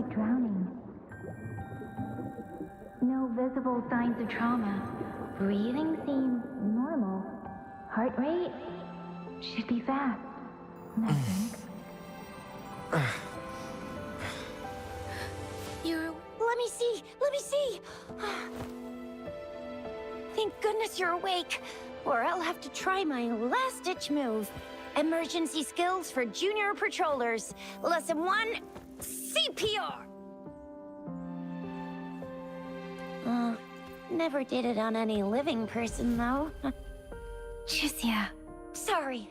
like drowning. No visible signs of trauma. Breathing seems normal. Heart rate should be fast. Nothing. Let me see! Let me see! Thank goodness you're awake, or I'll have to try my last-ditch move. Emergency skills for junior patrollers. Lesson 1, CPR! Never did it on any living person, though. Jusia. Sorry.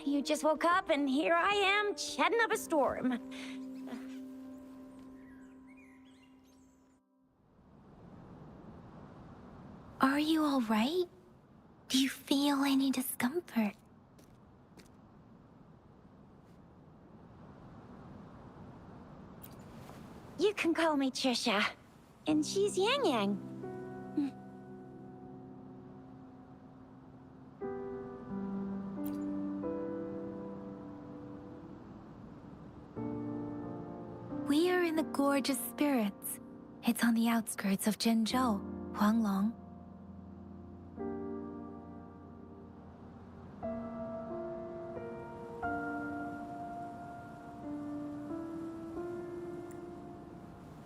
You just woke up, and here I am, chatting up a storm. Are you all right? Do you feel any discomfort? You can call me Trisha. And she's Yang Yang. We are in the Gorgeous Spirits. It's on the outskirts of Zhenzhou, Huanglong.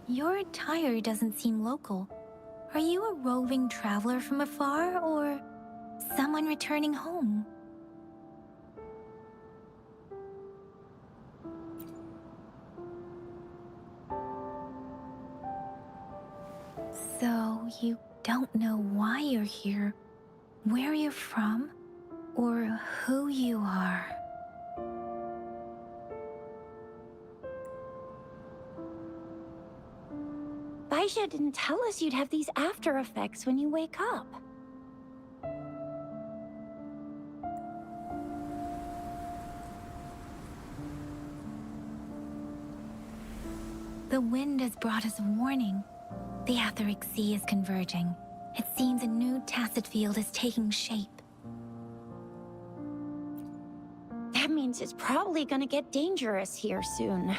Your attire doesn't seem local. Are you a roving traveler from afar, or someone returning home? So, you don't know why you're here, where you're from, or who you are. Baisha didn't tell us you'd have these after effects when you wake up. The wind has brought us a warning. The Etheric Sea is converging. It seems a new tacit field is taking shape. That means it's probably gonna get dangerous here soon.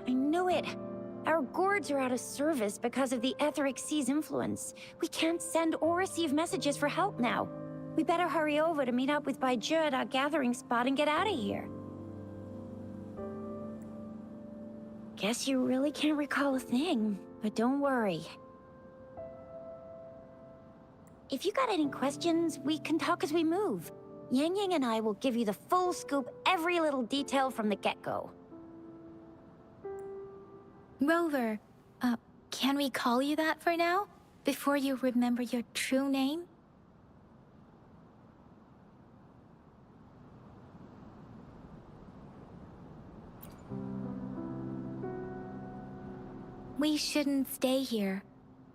I knew it. Our gourds are out of service because of the Etheric Sea's influence. We can't send or receive messages for help now. We better hurry over to meet up with Baiju at our gathering spot and get out of here. Guess you really can't recall a thing, but don't worry. If you got any questions, we can talk as we move. Yang Yang and I will give you the full scoop, every little detail from the get-go. Rover, can we call you that for now? Before you remember your true name? We shouldn't stay here.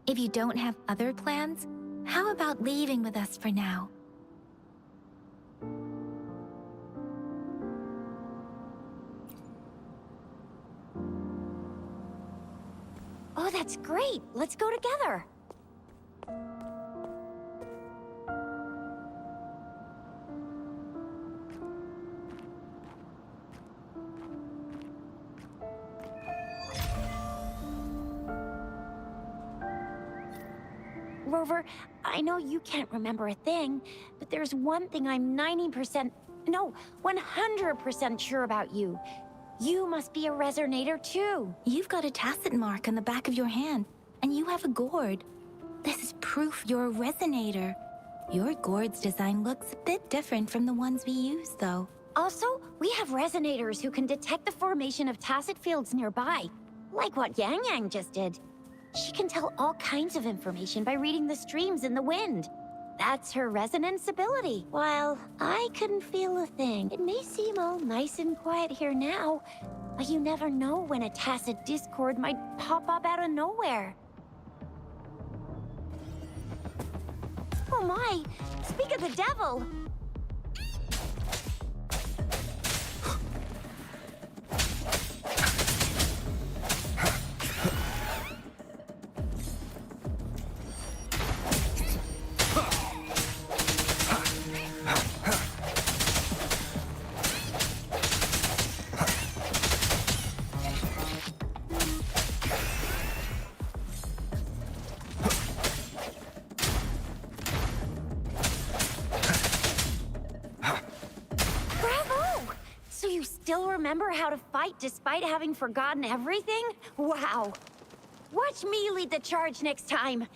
If you don't have other plans, how about leaving with us for now? Oh, that's great. Let's go together. Rover, I know you can't remember a thing, but there's one thing I'm 90%, no, 100% sure about you. You must be a resonator too. You've got a tacit mark on the back of your hand, and you have a gourd. This is proof you're a resonator. Your gourd's design looks a bit different from the ones we use, though. Also, we have resonators who can detect the formation of tacit fields nearby, like what Yang Yang just did. She can tell all kinds of information by reading the streams in the wind. That's her resonance ability. While I couldn't feel a thing. It may seem all nice and quiet here now, but you never know when a tacit discord might pop up out of nowhere. Oh my! Speak of the devil! remember how to fight despite having forgotten everything? Wow. Watch me lead the charge next time.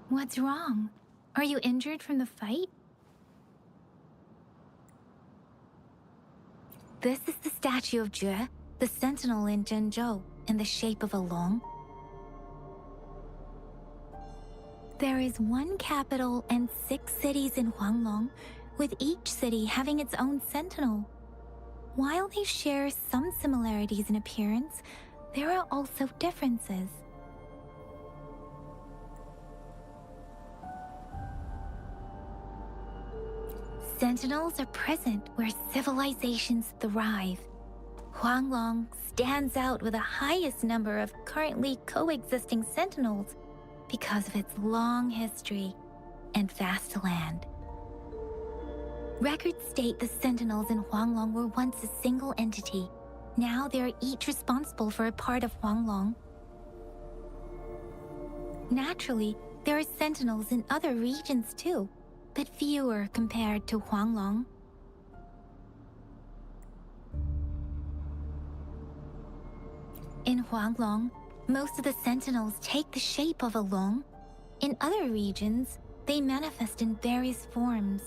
What's wrong? Are you injured from the fight? This is the statue of Jue, the sentinel in Zhenzhou, in the shape of a long. There is one capital and 6 cities in Huanglong, with each city having its own sentinel. While they share some similarities in appearance, there are also differences. Sentinels are present where civilizations thrive. Huanglong stands out with the highest number of currently coexisting sentinels because of its long history and vast land. Records state the sentinels in Huanglong were once a single entity. Now they are each responsible for a part of Huanglong. Naturally, there are sentinels in other regions too, but fewer compared to Huanglong. In Huanglong, most of the sentinels take the shape of a long. In other regions, they manifest in various forms.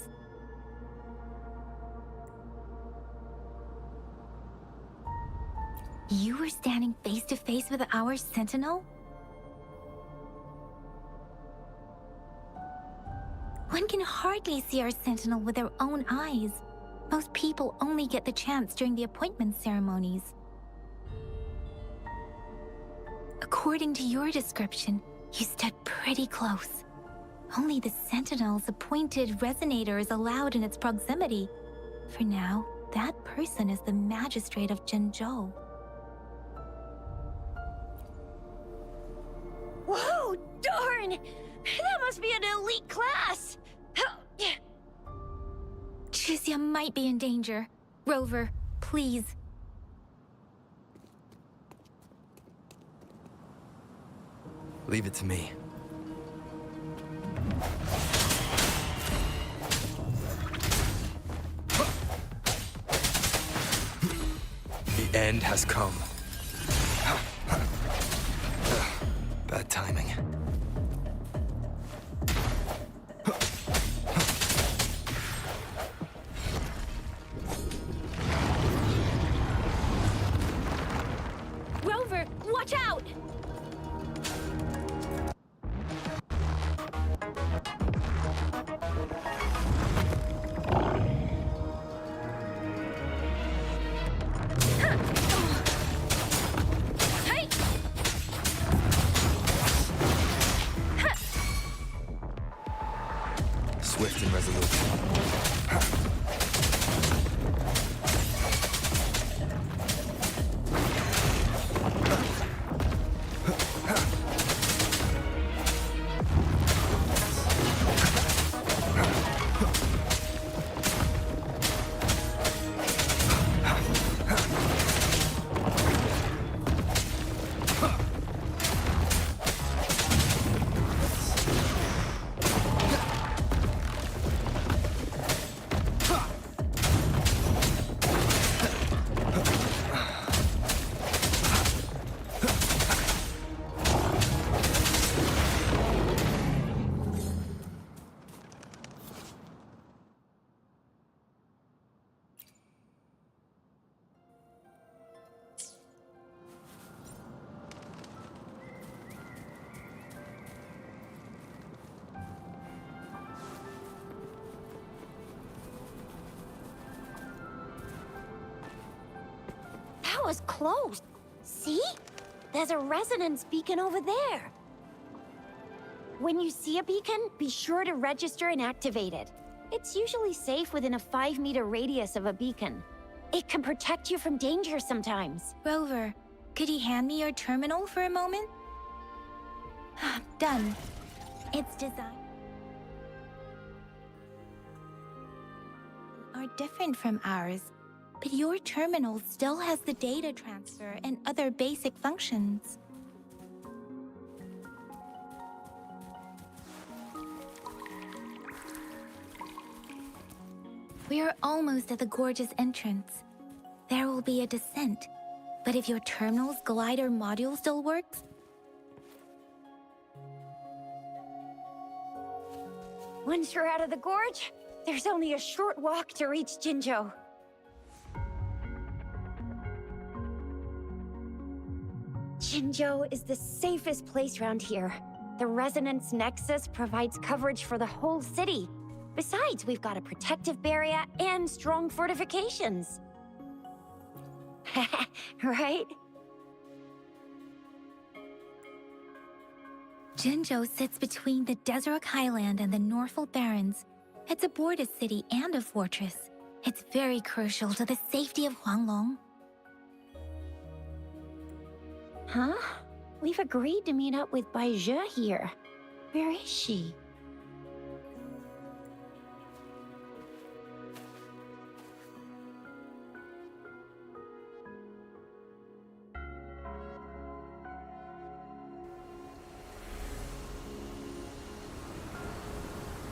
You were standing face to face with our sentinel? One can hardly see our sentinel with their own eyes. Most people only get the chance during the appointment ceremonies. According to your description, you stood pretty close. Only the sentinel's appointed resonator is allowed in its proximity. For now, that person is the magistrate of Zhenzhou. Whoa, darn! That must be an elite class! Chixia might be in danger. Rover, please. Leave it to me. The end has come. Bad timing. Rover, watch out! Swift and resolute. That was close. See? There's a resonance beacon over there. When you see a beacon, be sure to register and activate it. It's usually safe within a 5-meter radius of a beacon. It can protect you from danger sometimes. Rover, could you hand me your terminal for a moment? Done. It's designed are different from ours, but your terminal still has the data transfer and other basic functions. We are almost at the gorgeous entrance. There will be a descent, but if your terminal's glider module still works, once you're out of the gorge, there's only a short walk to reach Jinzhou. Jinzhou is the safest place around here. The Resonance Nexus provides coverage for the whole city. Besides, we've got a protective barrier and strong fortifications. Right? Jinzhou sits between the Desert Highland and the Norfolk Barrens. It's a border city and a fortress. It's very crucial to the safety of Huanglong. Huh? We've agreed to meet up with Baizhe here. Where is she?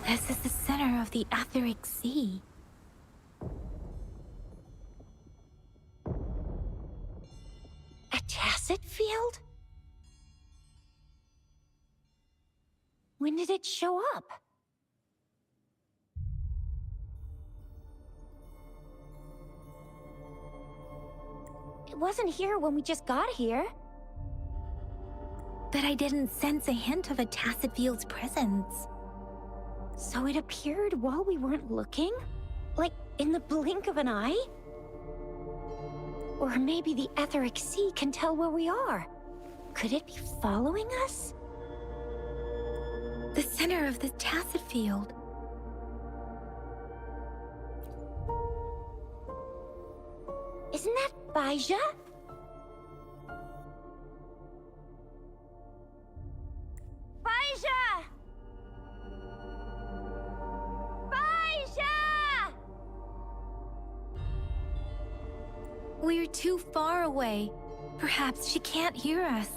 This is the center of the Etheric Sea. A tacit field? When did it show up? It wasn't here when we just got here. But I didn't sense a hint of a tacit field's presence. So it appeared while we weren't looking? Like, in the blink of an eye? Or maybe the Etheric Sea can tell where we are. Could it be following us? The center of the tacit field. Isn't that Baizhe? Baizhe! Baizhe! We're too far away. Perhaps she can't hear us.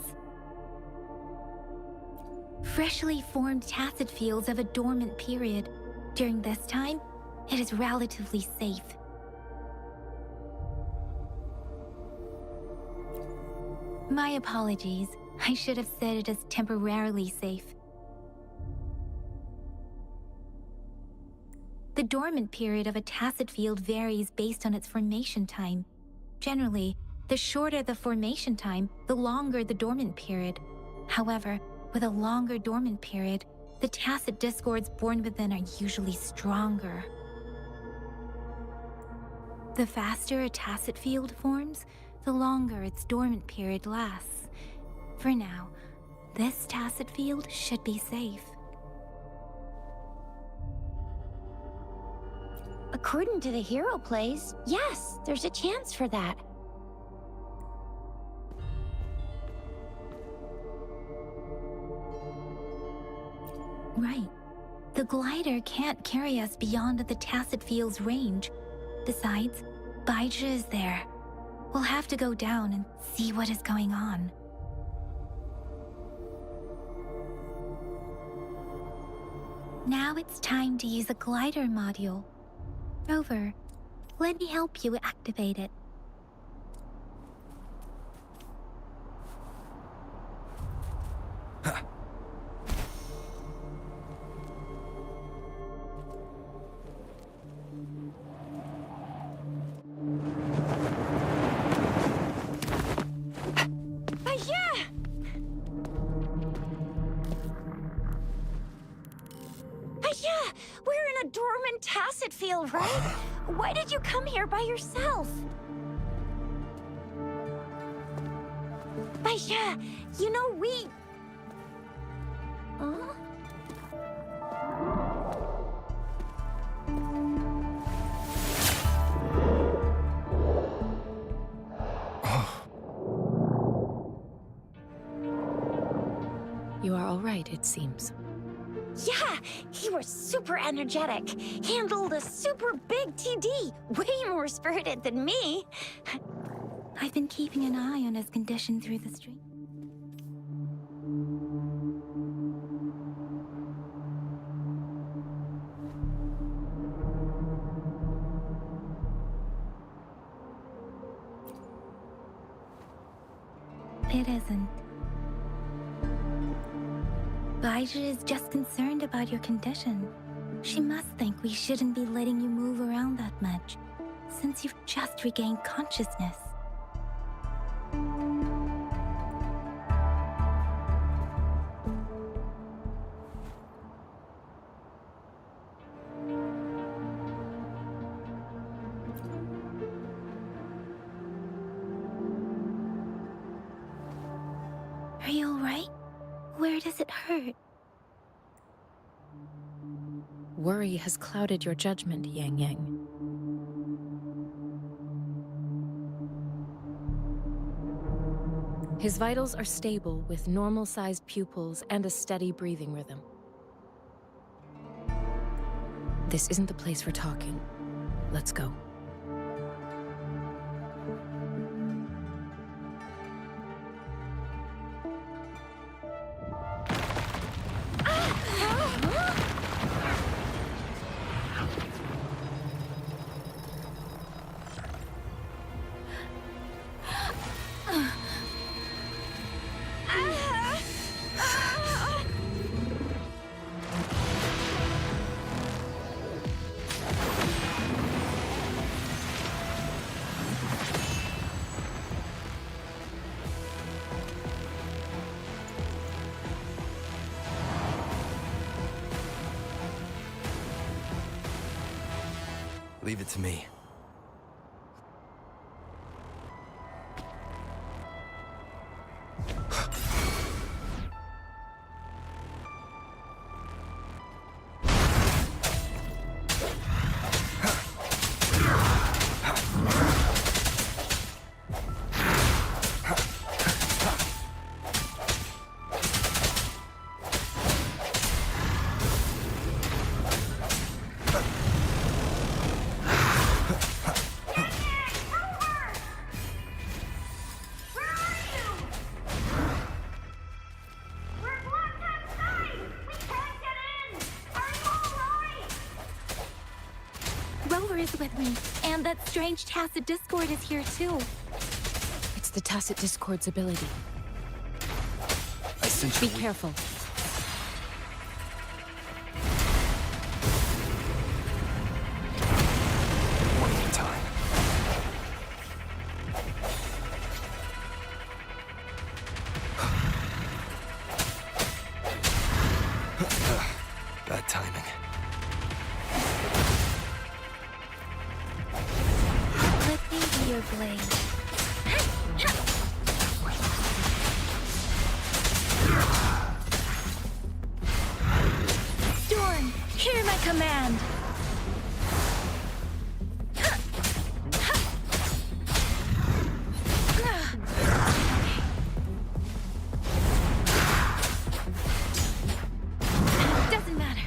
Freshly formed tacit fields have a dormant period. During this time, it is relatively safe. My apologies. I should have said it is temporarily safe. The dormant period of a tacit field varies based on its formation time. Generally, the shorter the formation time, the longer the dormant period. However, with a longer dormant period, the tacit discords born within are usually stronger. The faster a tacit field forms, the longer its dormant period lasts. For now, this tacit field should be safe. According to the hero plays, yes, there's a chance for that. Right. The glider can't carry us beyond the tacit field's range. Besides, Baizhe is there. We'll have to go down and see what is going on. Now it's time to use a glider module. Rover, let me help you activate it. Tacit field, right? Why did you come here by yourself? Baizhe, you know we... Huh? are all right, it seems. Yeah, he was super energetic. Handled a super big TD. Way more spirited than me. I've been keeping an eye on his condition through the stream. It isn't. Baija is just concerned about your condition. She must think we shouldn't be letting you move around that much, since you've just regained consciousness. Are you alright? Where does it hurt? Worry has clouded your judgment, Yang Yang. His vitals are stable with normal-sized pupils and a steady breathing rhythm. This isn't the place for talking. Let's go. Leave it to me. Is with me, and that strange tacit discord is here too. It's the tacit discord's ability. I sense Be careful. One at a time. Bad timing. Let me be your blade. Storm, hear my command. Doesn't matter.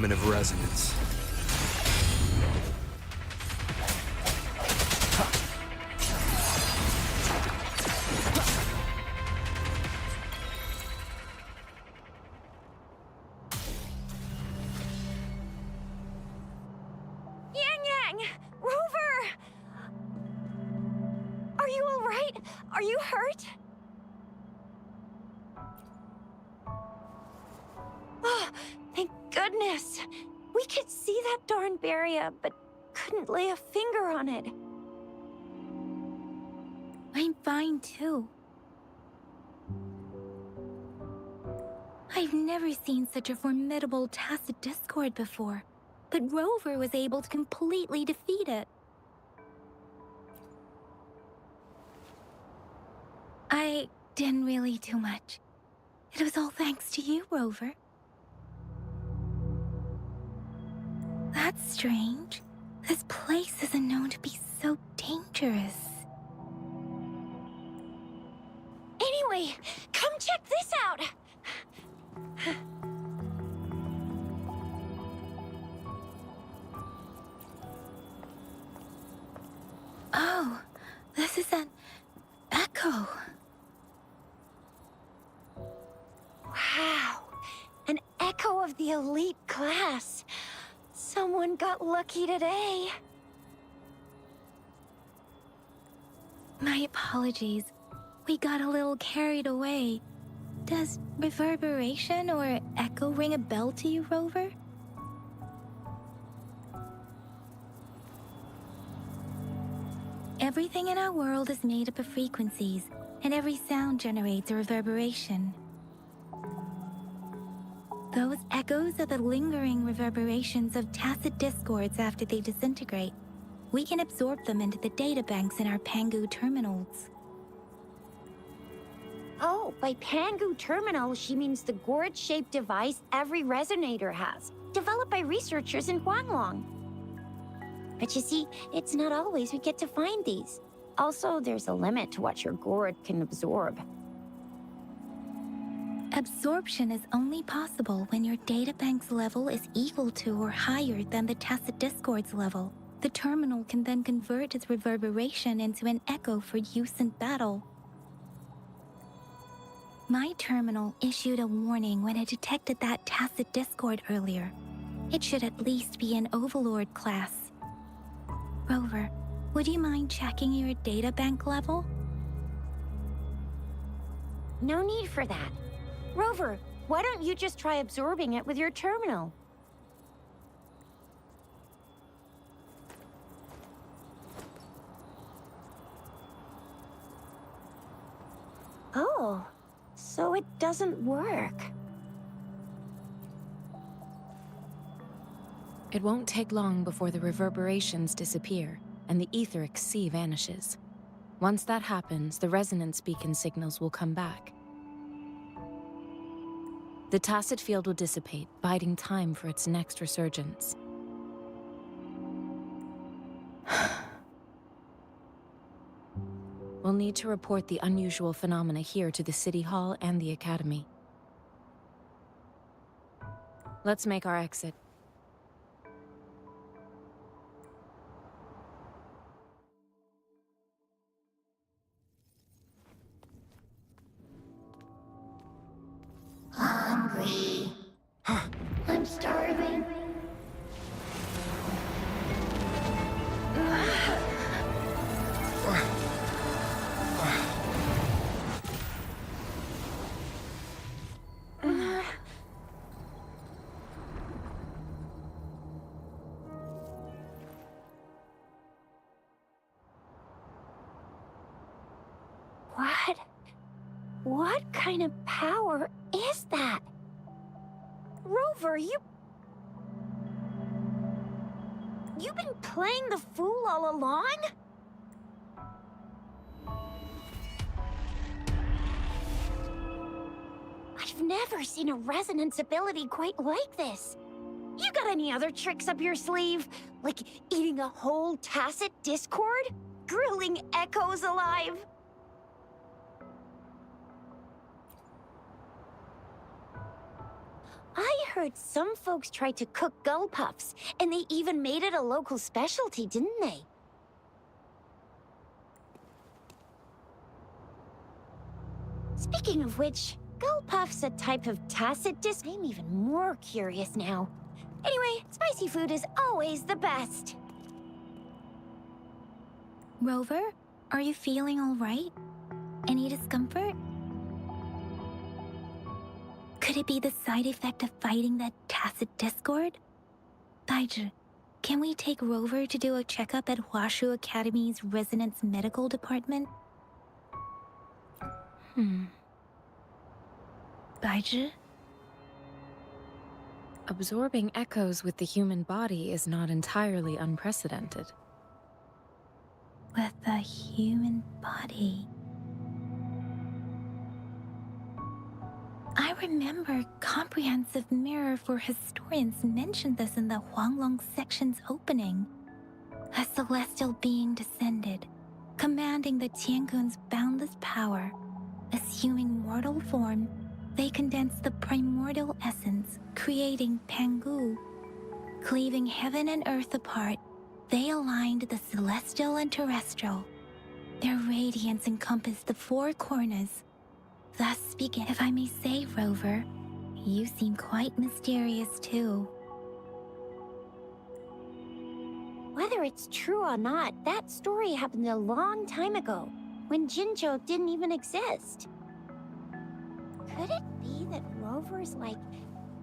moment of resonance. Are you hurt? Oh, thank goodness. We could see that darn barrier, but couldn't lay a finger on it. I'm fine too. I've never seen such a formidable tacit discord before, but Rover was able to completely defeat it. I didn't really do much. It was all thanks to you, Rover. That's strange. This place isn't known to be so dangerous. Anyway, come check this out! Oh, this is an echo. Wow, an echo of the elite class. Someone got lucky today. My apologies. We got a little carried away. Does reverberation or echo ring a bell to you, Rover? Everything in our world is made up of frequencies, and every sound generates a reverberation. Those echoes are the lingering reverberations of tacit discords after they disintegrate. We can absorb them into the databanks in our Pangu terminals. Oh, by Pangu terminal, she means the gourd-shaped device every resonator has, developed by researchers in Huanglong. But you see, it's not always we get to find these. Also, there's a limit to what your gourd can absorb. Absorption is only possible when your databank's level is equal to or higher than the tacit discord's level. The terminal can then convert its reverberation into an echo for use in battle. My terminal issued a warning when it detected that tacit discord earlier. It should at least be an Overlord class. Rover, would you mind checking your databank level? No need for that. Rover, why don't you just try absorbing it with your terminal? Oh, so it doesn't work. It won't take long before the reverberations disappear and the etheric sea vanishes. Once that happens, the resonance beacon signals will come back. The tacit field will dissipate, biding time for its next resurgence. We'll need to report the unusual phenomena here to the City Hall and the Academy. Let's make our exit. Hungry. I'm starving. What kind of power is that? Rover, you've been playing the fool all along? I've never seen a resonance ability quite like this. You got any other tricks up your sleeve? Like eating a whole tacit discord? Grilling echoes alive? I heard some folks tried to cook gull puffs, and they even made it a local specialty, didn't they? Speaking of which, gull puff's a type of tacit dis- I'm even more curious now. Anyway, spicy food is always the best. Rover, are you feeling all right? Any discomfort? Could it be the side effect of fighting that tacit discord? Baizhi, can we take Rover to do a checkup at Huashu Academy's Resonance Medical Department? Baizhi? Absorbing echoes with the human body is not entirely unprecedented. With the human body. I remember Comprehensive Mirror for Historians mentioned this in the Huanglong section's opening. A celestial being descended, commanding the Tiankun's boundless power. Assuming mortal form, they condensed the primordial essence, creating Pangu. Cleaving heaven and earth apart, they aligned the celestial and terrestrial. Their radiance encompassed the four corners. Thus speaking, if I may say, Rover, you seem quite mysterious too. Whether it's true or not, that story happened a long time ago, when Jinzhou didn't even exist. Could it be that Rover's like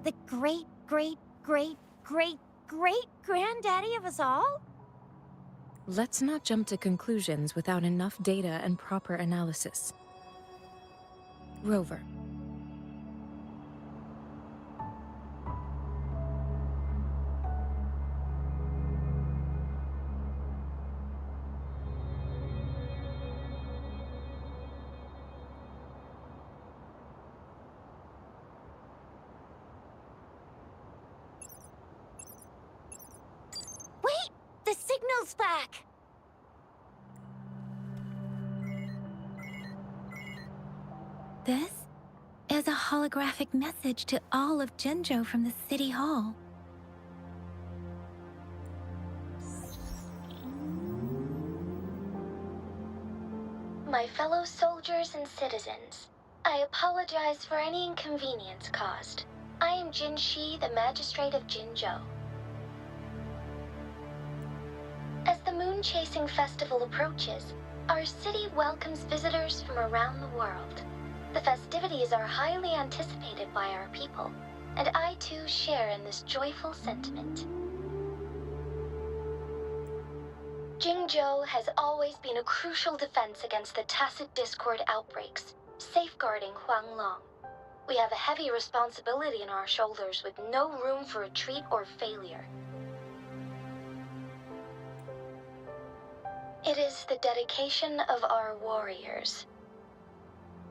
the great-great-great-great-great-granddaddy of us all? Let's not jump to conclusions without enough data and proper analysis. Rover. Wait! The signal's back! This is a holographic message to all of Jinzhou from the City Hall. My fellow soldiers and citizens, I apologize for any inconvenience caused. I am Jin Shi, the Magistrate of Jinzhou. As the Moon-Chasing Festival approaches, our city welcomes visitors from around the world. The festivities are highly anticipated by our people, and I too share in this joyful sentiment. Jinzhou has always been a crucial defense against the tacit discord outbreaks, safeguarding Huanglong. We have a heavy responsibility on our shoulders with no room for retreat or failure. It is the dedication of our warriors,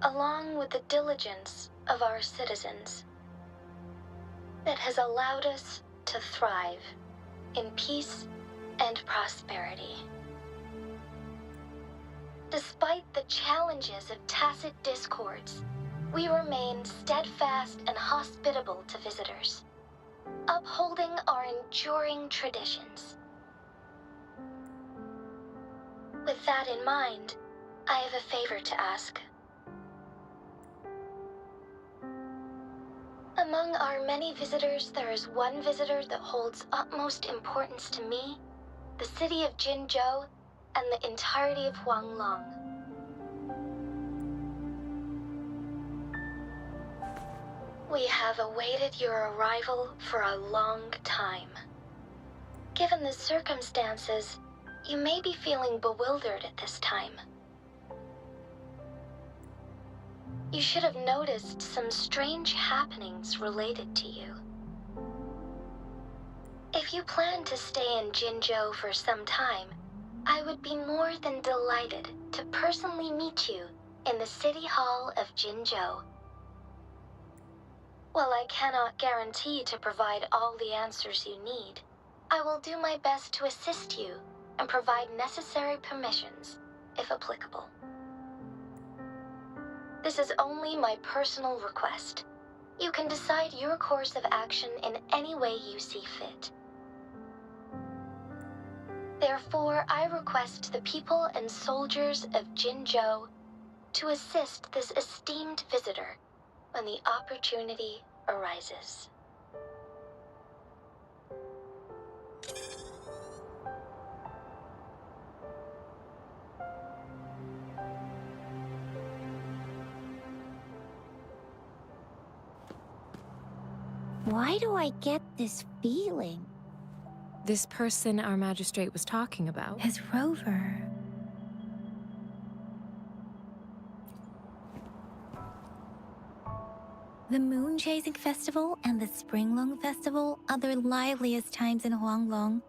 along with the diligence of our citizens, that has allowed us to thrive in peace and prosperity. Despite the challenges of tacit discords, we remain steadfast and hospitable to visitors, upholding our enduring traditions. With that in mind, I have a favor to ask. Among our many visitors, there is one visitor that holds utmost importance to me, the city of Jinzhou, and the entirety of Huanglong. We have awaited your arrival for a long time. Given the circumstances, you may be feeling bewildered at this time. You should have noticed some strange happenings related to you. If you plan to stay in Jinzhou for some time, I would be more than delighted to personally meet you in the City Hall of Jinzhou. While I cannot guarantee to provide all the answers you need, I will do my best to assist you and provide necessary permissions, if applicable. This is only my personal request. You can decide your course of action in any way you see fit. Therefore, I request the people and soldiers of Jinzhou to assist this esteemed visitor when the opportunity arises. Why do I get this feeling? This person our magistrate was talking about. His rover. The Moon Chasing Festival and the Springlong Festival are the liveliest times in Huanglong.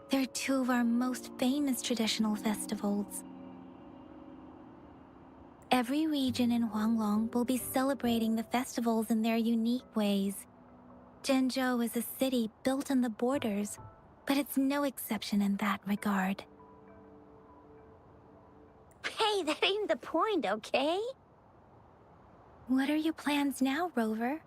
They're two of our most famous traditional festivals. Every region in Huanglong will be celebrating the festivals in their unique ways. Zhenzhou is a city built on the borders, but it's no exception in that regard. Hey, that ain't the point, okay? What are your plans now, Rover?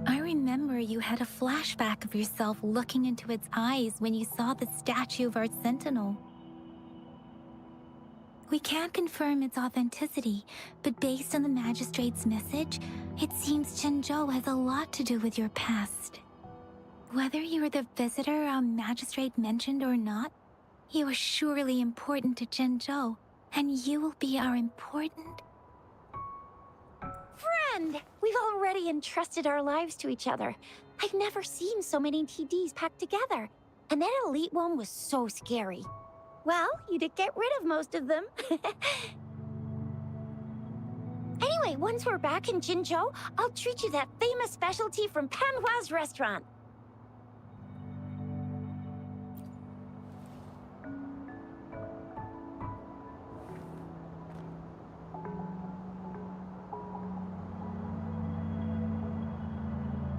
I remember you had a flashback of yourself looking into its eyes when you saw the statue of our sentinel. We can't confirm its authenticity, but based on the magistrate's message, it seems Zhenzhou has a lot to do with your past. Whether you are the visitor our magistrate mentioned or not, you are surely important to Zhenzhou, and you will be our important... Friend! We've already entrusted our lives to each other. I've never seen so many TDs packed together, and that elite one was so scary. Well, you did get rid of most of them. Anyway, once we're back in Jinzhou, I'll treat you that famous specialty from Panhua's restaurant.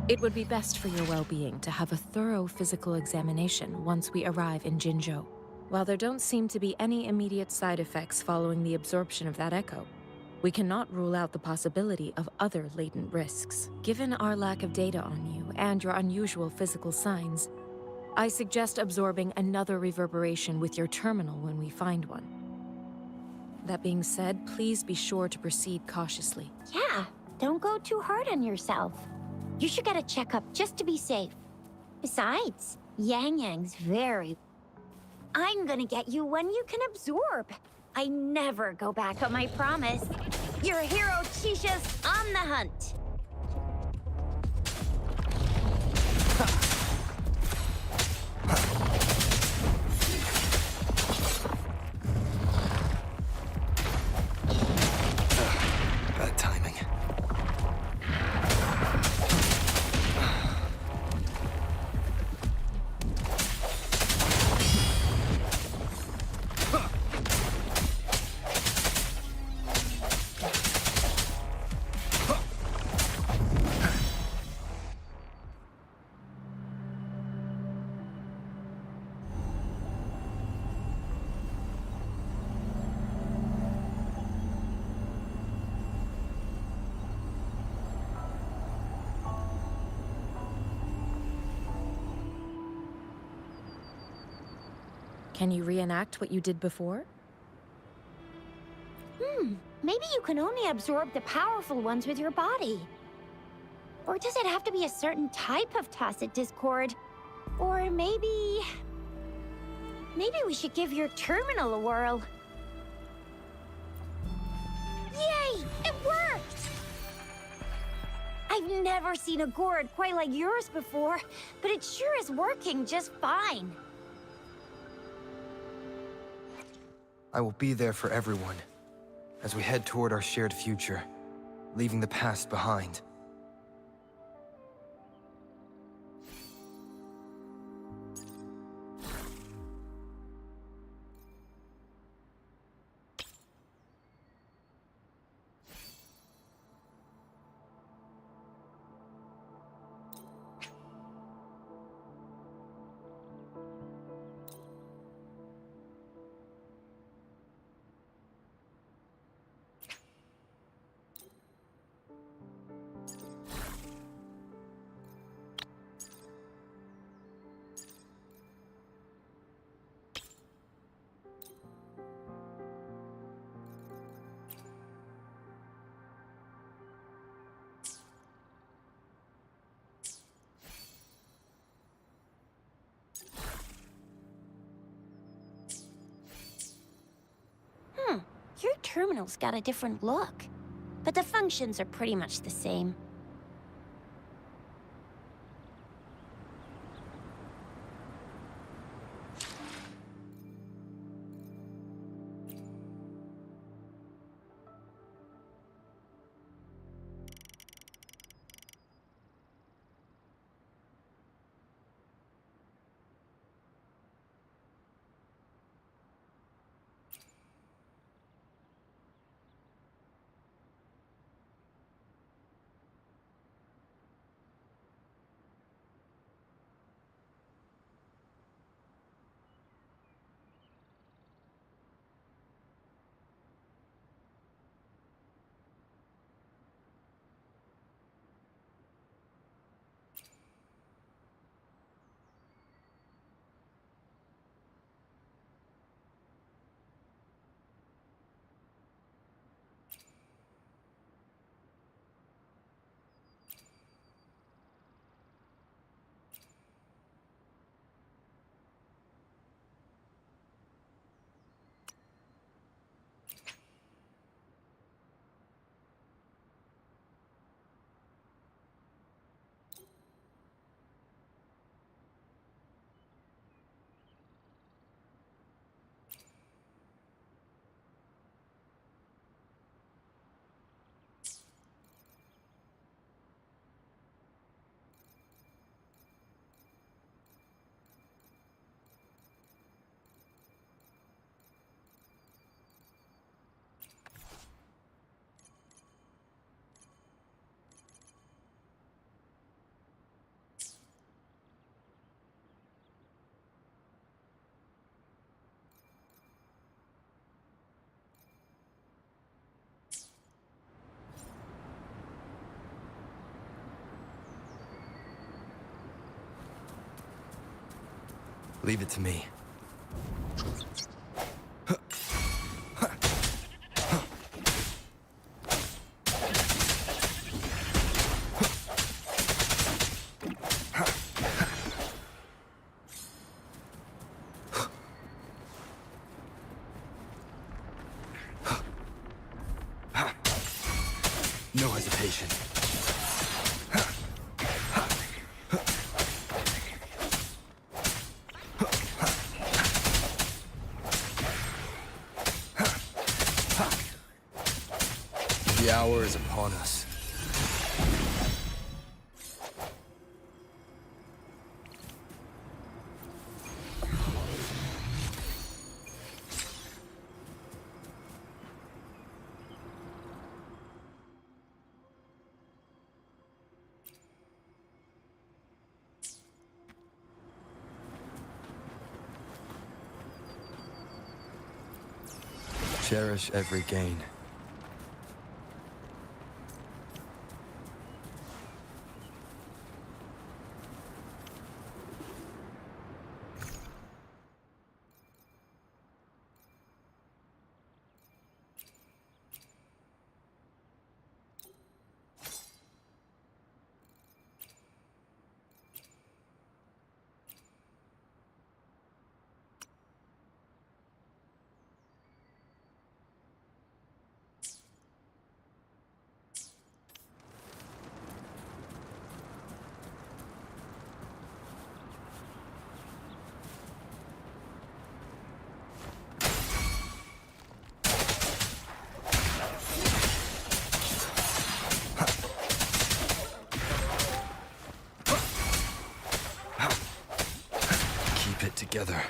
It would be best for your well-being to have a thorough physical examination once we arrive in Jinzhou. While there don't seem to be any immediate side effects following the absorption of that echo, we cannot rule out the possibility of other latent risks. Given our lack of data on you and your unusual physical signs, I suggest absorbing another reverberation with your terminal when we find one. That being said, please be sure to proceed cautiously. Yeah, don't go too hard on yourself. You should get a checkup just to be safe. Besides, Yang very... I'm gonna get you one you can absorb. I never go back on my promise. Your hero Chisha's on the hunt. Bad timing. Can you reenact what you did before? Maybe you can only absorb the powerful ones with your body. Or does it have to be a certain type of tacit discord? Or maybe we should give your terminal a whirl. Yay! It worked! I've never seen a gourd quite like yours before, but it sure is working just fine. I will be there for everyone as we head toward our shared future, leaving the past behind. terminal's got a different look, but the functions are pretty much the same. Leave it to me. No hesitation. The hour is upon us. Cherish every gain. Together.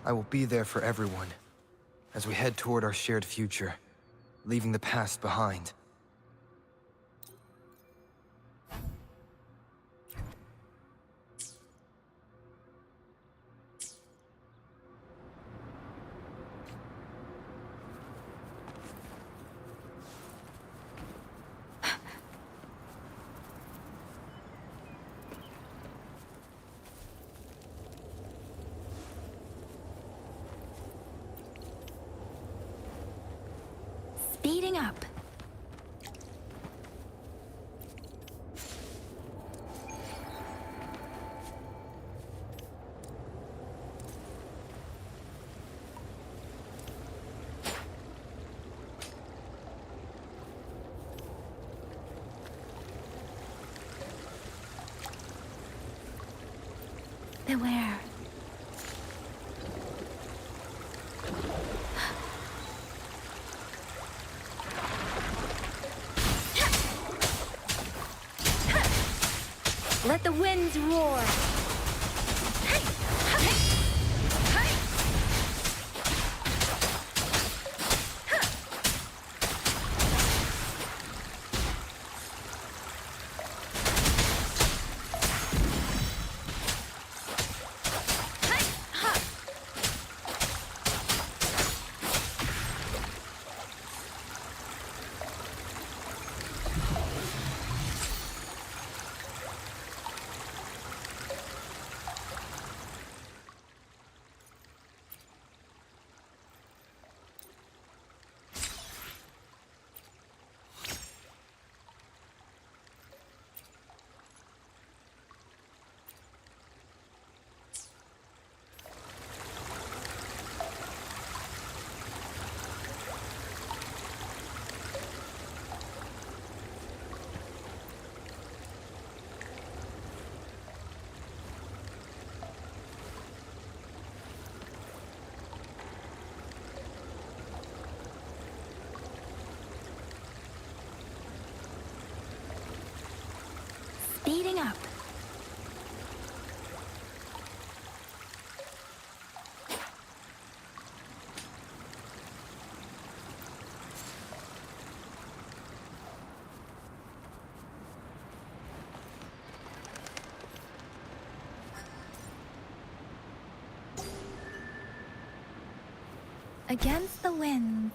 I will be there for everyone as we head toward our shared future, leaving the past behind. up. Beware. Let the winds roar. Speeding up. Against the winds,